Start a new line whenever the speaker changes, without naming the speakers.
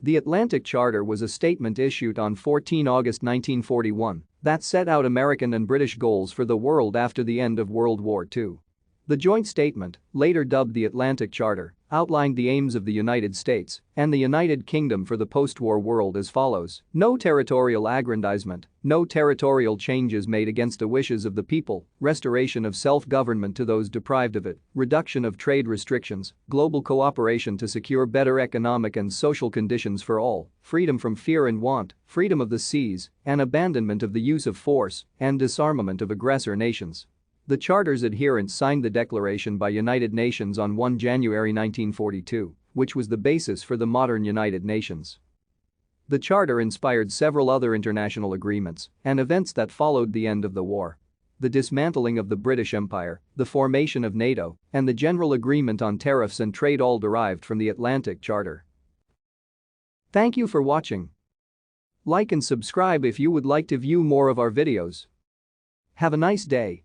The Atlantic Charter was a statement issued on 14 August 1941 that set out American and British goals for the world after the end of World War II. The joint statement, later dubbed the Atlantic Charter, outlined the aims of the United States and the United Kingdom for the post-war world as follows: no territorial aggrandizement, no territorial changes made against the wishes of the people, restoration of self-government to those deprived of it, reduction of trade restrictions, global cooperation to secure better economic and social conditions for all, freedom from fear and want, freedom of the seas, and abandonment of the use of force and disarmament of aggressor nations. The Charter's adherents signed the declaration by United Nations on 1 January 1942, which was the basis for the modern United Nations. The Charter inspired several other international agreements and events that followed the end of the war. The dismantling of the British Empire, the formation of NATO, and the General Agreement on Tariffs and Trade all derived from the Atlantic Charter. Thank you for watching. Like and subscribe if you would like to view more of our videos. Have a nice day.